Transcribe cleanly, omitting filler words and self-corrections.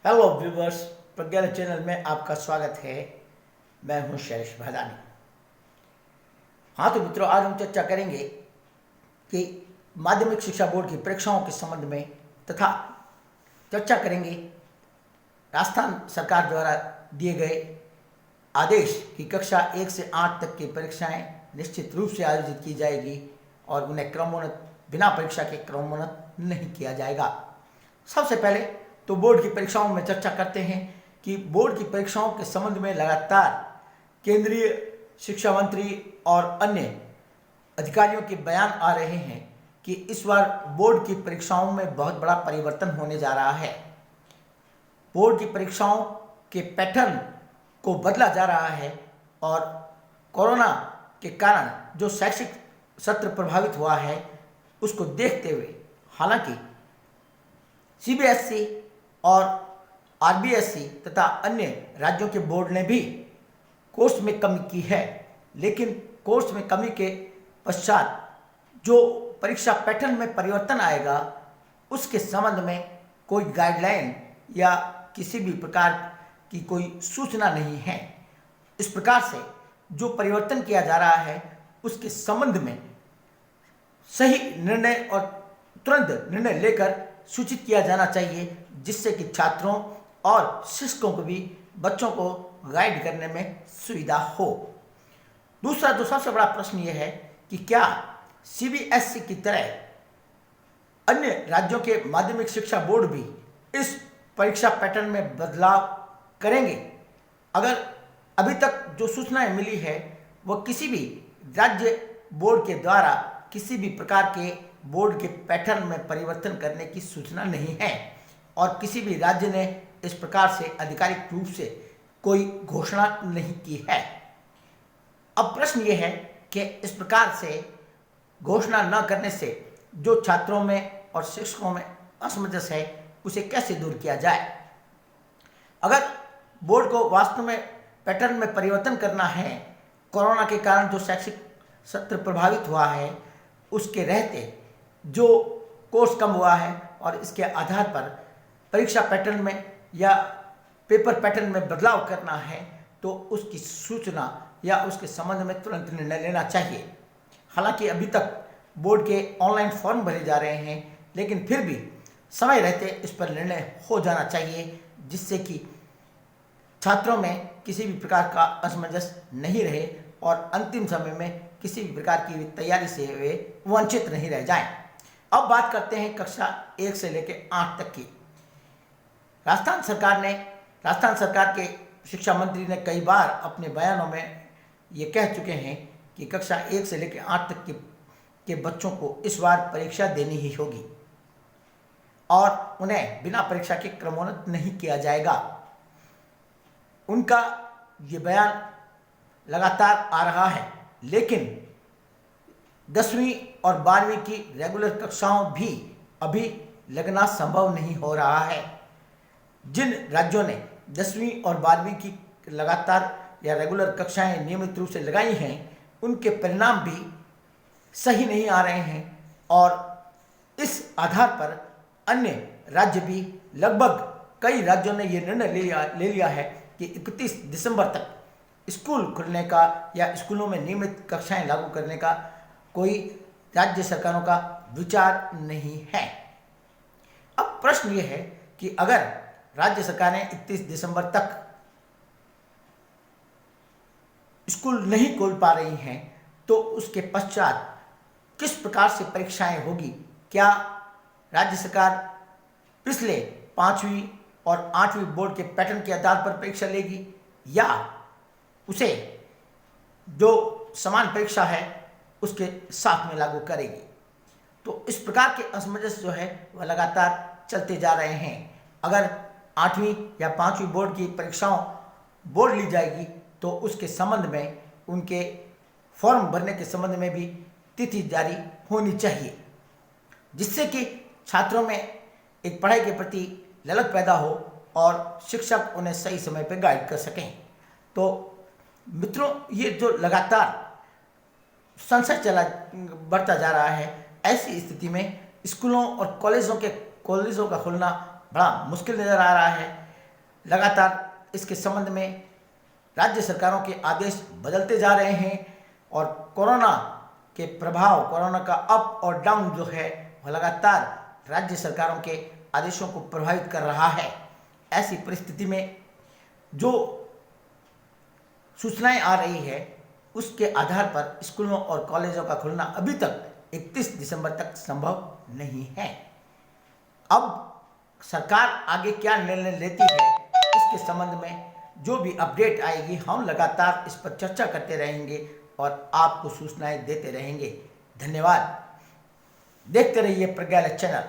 Hello viewers, प्रज्ञा channel में आपका स्वागत है। मैं हूं शैलेश भादानी। हाँ तो मित्रों, आज हम चर्चा करेंगे कि माध्यमिक शिक्षा बोर्ड की परीक्षाओं के संबंध में तथा चर्चा करेंगे राजस्थान सरकार द्वारा दिए गए आदेश की कक्षा 1 से 8 तक की परीक्षाएं निश्चित रूप से आयोजित की जाएगी और उन्हें क्रमोन्नत बिना परीक्षा के क्रमोन्नत नहीं किया जाएगा। सबसे पहले तो बोर्ड की परीक्षाओं में चर्चा करते हैं कि बोर्ड की परीक्षाओं के संबंध में लगातार केंद्रीय शिक्षा मंत्री और अन्य अधिकारियों के बयान आ रहे हैं कि इस बार बोर्ड की परीक्षाओं में बहुत बड़ा परिवर्तन होने जा रहा है। बोर्ड की परीक्षाओं के पैटर्न को बदला जा रहा है और कोरोना के कारण जो शैक्षिक सत्र प्रभावित हुआ है उसको देखते हुए हालांकि सीबीएसई और आरबीएसई तथा अन्य राज्यों के बोर्ड ने भी कोर्स में कमी की है, लेकिन कोर्स में कमी के पश्चात जो परीक्षा पैटर्न में परिवर्तन आएगा उसके संबंध में कोई गाइडलाइन या किसी भी प्रकार की कोई सूचना नहीं है। इस प्रकार से जो परिवर्तन किया जा रहा है उसके संबंध में सही निर्णय और तुरंत निर्णय लेकर सूचित किया जाना चाहिए, जिससे कि छात्रों और शिक्षकों को भी बच्चों को गाइड करने में सुविधा हो। दूसरा जो सबसे बड़ा प्रश्न यह है कि क्या सीबीएसई की तरह अन्य राज्यों के माध्यमिक शिक्षा बोर्ड भी इस परीक्षा पैटर्न में बदलाव करेंगे। अगर अभी तक जो सूचनाएं मिली है वह किसी भी राज्य बोर्ड के द्वारा किसी भी प्रकार के बोर्ड के पैटर्न में परिवर्तन करने की सूचना नहीं है और किसी भी राज्य ने इस प्रकार से आधिकारिक रूप से कोई घोषणा नहीं की है। अब प्रश्न ये है कि इस प्रकार से घोषणा न करने से जो छात्रों में और शिक्षकों में असमंजस है उसे कैसे दूर किया जाए। अगर बोर्ड को वास्तव में पैटर्न में परिवर्तन करना है, कोरोना के कारण जो शैक्षिक सत्र प्रभावित हुआ है उसके रहते जो कोर्स कम हुआ है और इसके आधार पर परीक्षा पैटर्न में या पेपर पैटर्न में बदलाव करना है तो उसकी सूचना या उसके संबंध में तुरंत निर्णय लेना चाहिए। हालांकि अभी तक बोर्ड के ऑनलाइन फॉर्म भरे जा रहे हैं, लेकिन फिर भी समय रहते इस पर निर्णय हो जाना चाहिए, जिससे कि छात्रों में किसी भी प्रकार का असमंजस नहीं रहे और अंतिम समय में किसी भी प्रकार की तैयारी से वे वंचित नहीं रह जाएं। अब बात करते हैं कक्षा 1 से लेकर 8 तक की। राजस्थान सरकार के शिक्षा मंत्री ने कई बार अपने बयानों में ये कह चुके हैं कि कक्षा 1 से लेकर 8 तक के बच्चों को इस बार परीक्षा देनी ही होगी और उन्हें बिना परीक्षा के क्रमोन्नत नहीं किया जाएगा। उनका ये बयान लगातार आ रहा है, लेकिन 10वीं और 12वीं की रेगुलर कक्षाओं भी अभी लगना संभव नहीं हो रहा है। जिन राज्यों ने 10वीं और 12वीं की लगातार या रेगुलर कक्षाएं नियमित रूप से लगाई हैं उनके परिणाम भी सही नहीं आ रहे हैं और इस आधार पर अन्य राज्य भी लगभग कई राज्यों ने यह निर्णय ले लिया है कि 31 दिसंबर तक स्कूल खुलने का या स्कूलों में नियमित कक्षाएं लागू करने का कोई राज्य सरकारों का विचार नहीं है। अब प्रश्न ये है कि अगर राज्य सरकारें 31 दिसंबर तक स्कूल नहीं खोल पा रही हैं तो उसके पश्चात किस प्रकार से परीक्षाएं होगी। क्या राज्य सरकार पिछले 5वीं और 8वीं बोर्ड के पैटर्न के आधार पर परीक्षा लेगी या उसे जो समान परीक्षा है उसके साथ में लागू करेगी। तो इस प्रकार के असमंजस जो है वह लगातार चलते जा रहे हैं। अगर 8वीं या 5वीं बोर्ड की परीक्षाओं बोर्ड ली जाएगी तो उसके संबंध में उनके फॉर्म भरने के संबंध में भी तिथि जारी होनी चाहिए, जिससे कि छात्रों में एक पढ़ाई के प्रति ललक पैदा हो और शिक्षक उन्हें सही समय पर गाइड कर सकें। तो मित्रों, ये जो लगातार संशय बढ़ता जा रहा है, ऐसी स्थिति में स्कूलों और कॉलेजों का खुलना बड़ा मुश्किल नज़र आ रहा है। लगातार इसके संबंध में राज्य सरकारों के आदेश बदलते जा रहे हैं और कोरोना के प्रभाव, कोरोना का अप और डाउन जो है वह लगातार राज्य सरकारों के आदेशों को प्रभावित कर रहा है। ऐसी परिस्थिति में जो सूचनाएं आ रही है उसके आधार पर स्कूलों और कॉलेजों का खुलना अभी तक 31 दिसंबर तक संभव नहीं है। अब सरकार आगे क्या निर्णय लेती है इसके संबंध में जो भी अपडेट आएगी हम लगातार इस पर चर्चा करते रहेंगे और आपको सूचनाएं देते रहेंगे। धन्यवाद। देखते रहिए प्रज्ञालय चैनल।